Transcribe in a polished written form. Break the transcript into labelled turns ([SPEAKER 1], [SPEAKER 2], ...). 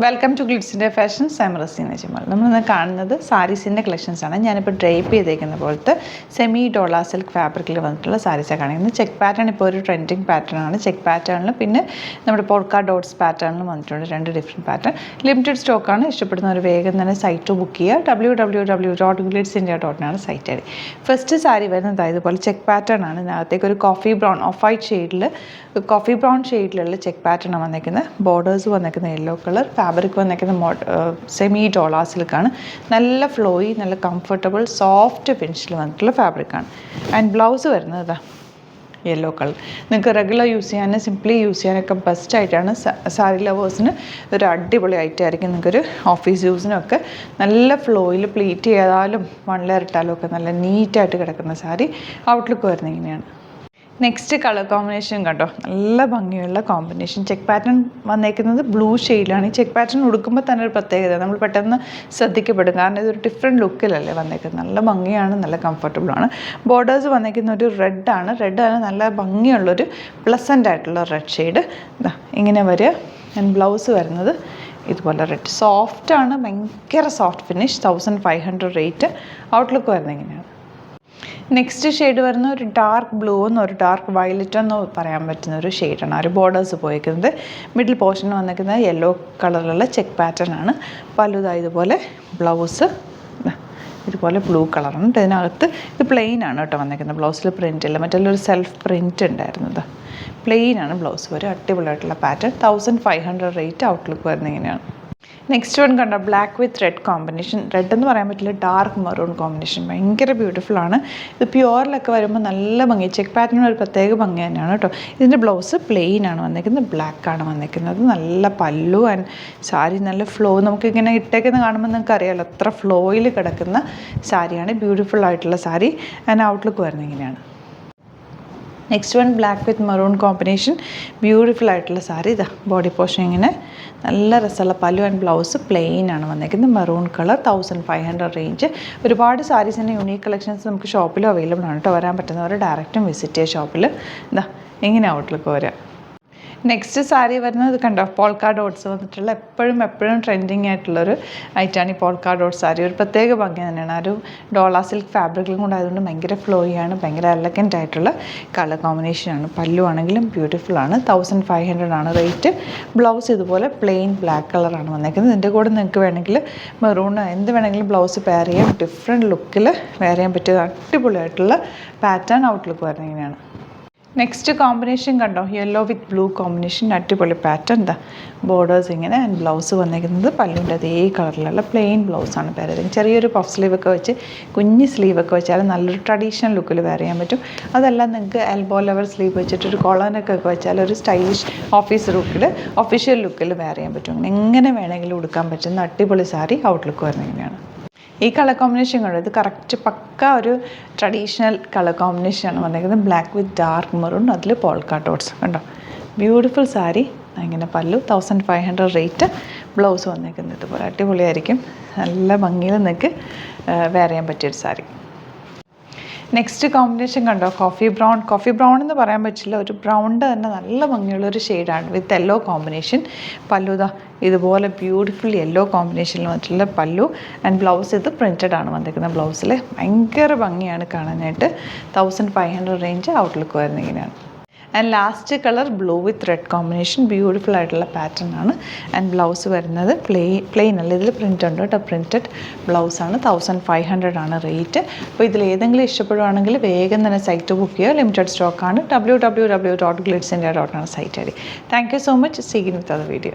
[SPEAKER 1] Welcome to ഗ്ലിറ്റ്സിൻ്റെ fashions. I'm Raseena Jamal. നമ്മളിന്ന് കാണുന്നത് സാരീസിൻ്റെ കളക്ഷൻസാണ്. ഞാനിപ്പോൾ ഡ്രൈപ്പ് ചെയ്തേക്കുന്ന പോലത്തെ സെമി ഡോള സിൽക്ക് ഫാബ്രിക്കിൽ വന്നിട്ടുള്ള സാരീസാണ് കാണിക്കുന്നത്. ചെക്ക് പാറ്റേൺ ഇപ്പോൾ ഒരു ട്രെൻഡിങ് പാറ്റേൺ ആണ്. ചെക്ക് പാറ്റേണിലും പിന്നെ നമ്മുടെ പോൾക്ക ഡോട്ട്സ് പാറ്റേണിലും വന്നിട്ടുണ്ട്. രണ്ട് ഡിഫറെൻറ്റ് പാറ്റേൺ. ലിമിറ്റഡ് സ്റ്റോക്കാണ്. ഇഷ്ടപ്പെടുന്നവർ വേഗം തന്നെ സൈറ്റ് ബുക്ക് ചെയ്യുക. www.glitsindia.in site I D. First sari വരുന്നത് ഇതുപോലെ ചെക്ക് പാറ്റേൺ ആണ്. ഇതിനകത്തേക്ക് ഒരു കോഫി ബ്രൗൺ ഓഫ് വൈറ്റ് ഷെയ്ഡിലുള്ള ചെക്ക് പാറ്റേൺ ആണ് വന്നേക്കുന്നത്. ബോർഡേഴ്സ് വന്നേക്കുന്നത് യെല്ലോ കളർ. ഫാബ്രിക് വന്നേക്കുന്നത് സെമി ഡോള സിൽക്കാണ്. നല്ല ഫ്ലോയി, നല്ല കംഫർട്ടബിൾ സോഫ്റ്റ് ഫിനിഷിൽ വന്നിട്ടുള്ള ഫാബ്രിക്കാണ്. ആൻഡ് ബ്ലൗസ് വരുന്നത് ഇതാ യെല്ലോ കളർ. നിങ്ങൾക്ക് റെഗുലർ യൂസ് ചെയ്യാനും സിംപ്ലി യൂസ് ചെയ്യാനൊക്കെ ബെസ്റ്റ് ആയിട്ടാണ്. സാരി ലവേഴ്സിന് ഒരു അടിപൊളി ആയിട്ടായിരിക്കും. നിങ്ങൾക്കൊരു ഓഫീസ് യൂസിനൊക്കെ നല്ല ഫ്ലോയിൽ പ്ലീറ്റ് ചെയ്താലും വൺ ലെയർ ഇട്ടാലും ഒക്കെ നല്ല നീറ്റായിട്ട് കിടക്കുന്ന സാരി. ഔട്ട്ലുക്ക് വരുന്നത് ഇങ്ങനെയാണ്. നെക്സ്റ്റ് കളർ കോമ്പിനേഷൻ കണ്ടോ, നല്ല ഭംഗിയുള്ള കോമ്പിനേഷൻ. ചെക്ക് പാറ്റേൺ വന്നേക്കുന്നത് ബ്ലൂ ഷെയ്ഡിലാണ്. ഈ ചെക്ക് പാറ്റേൺ ഉടുക്കുമ്പോൾ തന്നെ ഒരു പ്രത്യേകത, നമ്മൾ പെട്ടെന്ന് ശ്രദ്ധിക്കപ്പെടും. കാരണം ഇതൊരു ഡിഫറെൻറ്റ് ലുക്കിലല്ലേ വന്നേക്കുന്നത്. നല്ല ഭംഗിയാണ്, നല്ല കംഫർട്ടബിളാണ്. ബോർഡേഴ്സ് വന്നേക്കുന്ന ഒരു റെഡാണ്. റെഡാണ് നല്ല ഭംഗിയുള്ളൊരു പ്ലസൻ്റ് ആയിട്ടുള്ള റെഡ് ഷെയ്ഡ്. ഇതാ ഇങ്ങനെ വരിക. ആൻഡ് ബ്ലൗസ് വരുന്നത് ഇതുപോലെ റെഡ്. സോഫ്റ്റാണ്, ഭയങ്കര സോഫ്റ്റ് ഫിനിഷ്. 1500 റേറ്റ്. ഔട്ട്ലുക്ക് വരുന്നത് ഇങ്ങനെയാണ്. നെക്സ്റ്റ് ഷെയ്ഡ് വരുന്ന ഒരു ഡാർക്ക് ബ്ലൂ എന്നോ ഒരു ഡാർക്ക് വയലറ്റ് എന്നോ പറയാൻ പറ്റുന്ന ഒരു ഷെയ്ഡാണ്. ആ ഒരു ബോർഡേഴ്സ് പോയിരിക്കുന്നത്. മിഡിൽ പോർഷൻ വന്നിരിക്കുന്നത് യെല്ലോ കളറിലുള്ള ചെക്ക് പാറ്റേൺ ആണ്. പല്ലുതാ ഇതുപോലെ. ബ്ലൗസ് ഇതുപോലെ ബ്ലൂ കളറാണ്. ഇതിനകത്ത് ഇത് പ്ലെയിൻ ആണ് കേട്ടോ വന്നിരിക്കുന്നത്. ബ്ലൗസിൽ പ്രിൻ്റ് ഇല്ല, മറ്റുള്ളൊരു സെൽഫ് പ്രിൻ്റ് ഉണ്ടായിരുന്നത്. പ്ലെയിൻ ആണ് ബ്ലൗസ് വരും. അടിപൊളിയായിട്ടുള്ള പാറ്റേൺ. 1500 റേറ്റ്. ഔട്ട്ലുക്ക് വരുന്നത് ഇങ്ങനെയാണ്. നെക്സ്റ്റ് വൺ കണ്ടോ, black with red combination. Red എന്ന് പറയാൻ പറ്റില്ല, ഡാർക്ക് മെറൂൺ കോമ്പിനേഷൻ. ഭയങ്കര ബ്യൂട്ടിഫുൾ ആണ്. ഇത് പ്യുവറിലൊക്കെ വരുമ്പോൾ നല്ല ഭംഗി. ചെക്ക് പാറ്റേൺ ഒരു പ്രത്യേക ഭംഗി തന്നെയാണ് കേട്ടോ. ഇതിൻ്റെ ബ്ലൗസ് പ്ലെയിൻ ആണ് വന്നിരിക്കുന്നത്. ബ്ലാക്ക് ആണ് വന്നിരിക്കുന്നത്. നല്ല പല്ലു ആൻഡ് സാരി നല്ല ഫ്ലോ. നമുക്കിങ്ങനെ ഇട്ടേക്കുന്ന കാണുമ്പോൾ നിങ്ങൾക്ക് അറിയാമല്ലോ എത്ര ഫ്ലോയിൽ കിടക്കുന്ന സാരിയാണ്. ബ്യൂട്ടിഫുൾ ആയിട്ടുള്ള സാരി. ആൻഡ് ഔട്ട്ലുക്ക് വരുന്നത് ഇങ്ങനെയാണ്. Next one black with maroon combination. Beautiful ആയിട്ടുള്ള സാരി. ഇതാ ബോഡി പോർഷൻ ഇങ്ങനെ നല്ല രസമുള്ള പല്ലു ആൻഡ് ബ്ലൗസ് പ്ലെയിൻ ആണ് വന്നിരിക്കുന്നത്. Maroon colour. 1500 റേഞ്ച്. ഒരുപാട് സാരീസിൻ്റെ യുണീക്ക് കളക്ഷൻസ് നമുക്ക് ഷോപ്പിലും അവൈലബിൾ ആണ് കേട്ടോ. വരാൻ പറ്റുന്നവർ ഡയറക്റ്റും വിസിറ്റ് ചെയ്യുക ഷോപ്പിൽ. ഇതാ ഇങ്ങനെ ഔട്ട്ലുക്ക് വരാം. നെക്സ്റ്റ് സാരി വരുന്നത് കണ്ടോ, പോൾക്ക ഡോട്ട്സ് വന്നിട്ടുള്ള എപ്പോഴും ട്രെൻഡിങ് ആയിട്ടുള്ളൊരു ഐറ്റാണ് ഈ പോൾക്ക ഡോട്ട് സാരി. ഒരു പ്രത്യേക ഭംഗി തന്നെയാണ്. ആ ഒരു ഡോള സിൽക്ക് ഫാബ്രിക്കിലും കൂടെ ആയതുകൊണ്ട് ഭയങ്കര ഫ്ലോയിയാണ്. ഭയങ്കര എലഗൻ്റ് ആയിട്ടുള്ള കളർ കോമ്പിനേഷനാണ്. പല്ലു ആണെങ്കിലും ബ്യൂട്ടിഫുൾ ആണ്. 1500 ആണ് റേറ്റ്. ബ്ലൗസ് ഇതുപോലെ പ്ലെയിൻ ബ്ലാക്ക് കളറാണ് വന്നേക്കുന്നത്. ഇതിൻ്റെ കൂടെ നിങ്ങൾക്ക് വേണമെങ്കിൽ മെറൂൺ എന്ത് വേണമെങ്കിലും ബ്ലൗസ് പെയർ ചെയ്യാം. ഡിഫറെൻറ്റ് ലുക്കിൽ വെയർ ചെയ്യാൻ പറ്റിയ അടിപൊളിയായിട്ടുള്ള പാറ്റേൺ. ഔട്ട്ലുക്ക് വരുന്നത് ഇങ്ങനെയാണ്. നെക്സ്റ്റ് കോമ്പിനേഷൻ കണ്ടോ, യെല്ലോ വിത്ത് ബ്ലൂ കോമ്പിനേഷൻ. അടിപൊളി പാറ്റേൺ. എന്താ ബോർഡേഴ്സ് ഇങ്ങനെ. ആൻഡ് ബ്ലൗസ് വന്നിരിക്കുന്നത് പല്ലുവിൻ്റെ അതേ കളറിലുള്ള പ്ലെയിൻ ബ്ലൗസാണ് പെയർ ചെയ്തത്. ചെറിയൊരു പഫ് സ്ലീവൊക്കെ വെച്ച് കുഞ്ഞ് സ്ലീവൊക്കെ വെച്ചാൽ നല്ലൊരു ട്രഡീഷണൽ ലുക്കിൽ വെയർ ചെയ്യാൻ പറ്റും. അതെല്ലാം നിങ്ങൾക്ക് എൽബോ ലെവൽ സ്ലീവ് വെച്ചിട്ടൊരു കോളനൊക്കെ വെച്ചാൽ ഒരു സ്റ്റൈലിഷ് ഓഫീസ് ലുക്കിൽ ഒഫീഷ്യൽ ലുക്കിൽ വെയർ ചെയ്യാൻ പറ്റും. എങ്ങനെ വേണമെങ്കിലും ഉടുക്കാൻ പറ്റുന്ന അടിപൊളി സാരി. ഔട്ട്ലുക്ക് വരുന്നത് ഇങ്ങനെയാണ്. ഈ കളർ കോമ്പിനേഷൻ കണ്ടോ, ഇത് കറക്റ്റ് പക്ക ഒരു ട്രഡീഷണൽ കളർ കോമ്പിനേഷനാണ് വന്നിരിക്കുന്നത്. ബ്ലാക്ക് വിത്ത് ഡാർക്ക് മെറൂൺ, അതിൽ പോൾക്ക ഡോട്ട്സ് കണ്ടോ. ബ്യൂട്ടിഫുൾ സാരി. ഇങ്ങനെ പല്ലു. 1500 റേറ്റ്. ബ്ലൗസ് വന്നിരിക്കുന്നത് ഇതുപോലെ. അടിപൊളിയായിരിക്കും. നല്ല ഭംഗിയിൽ നിങ്ങൾക്ക് വെയർ ചെയ്യാൻ പറ്റിയൊരു സാരി. നെക്സ്റ്റ് കോമ്പിനേഷൻ കണ്ടോ, കോഫി ബ്രൗൺ എന്ന് പറയാൻ പറ്റില്ല, ഒരു ബ്രൗണിൻ്റെ തന്നെ നല്ല ഭംഗിയുള്ളൊരു ഷെയ്ഡാണ് വിത്ത് യെല്ലോ കോമ്പിനേഷൻ. പല്ലുതാ ഇതുപോലെ ബ്യൂട്ടിഫുൾ യെല്ലോ കോമ്പിനേഷനിൽ വന്നിട്ടുള്ള പല്ലു. ആൻഡ് ബ്ലൗസ് ഇത് പ്രിൻറ്റഡ് ആണ് വന്നിരിക്കുന്നത്. ബ്ലൗസിൽ ഭയങ്കര ഭംഗിയാണ് കാണാനായിട്ട്. 1500 റേഞ്ച്. ഔട്ട്ലുക്ക് വരുന്നത് ഇങ്ങനെയാണ്. And last colour blue with red combination. Beautiful ആയിട്ടുള്ള പാറ്റേൺ ആണ്. ആൻഡ് ബ്ലൗസ് വരുന്നത് പ്ലെയിൻ അല്ല, ഇതിൽ പ്രിൻ്റ് ഉണ്ട് കേട്ടോ. പ്രിൻറ്റഡ് ബ്ലൗസാണ്. 1500 ആണ് റേറ്റ്. അപ്പോൾ ഇതിൽ ഏതെങ്കിലും ഇഷ്ടപ്പെടുവാണെങ്കിൽ വേഗം തന്നെ സൈറ്റ് ബുക്ക് ചെയ്യുക. ലിമിറ്റഡ് സ്റ്റോക്കാണ്. www.glitsindia.in site I D. Thank you so much. See you with other video.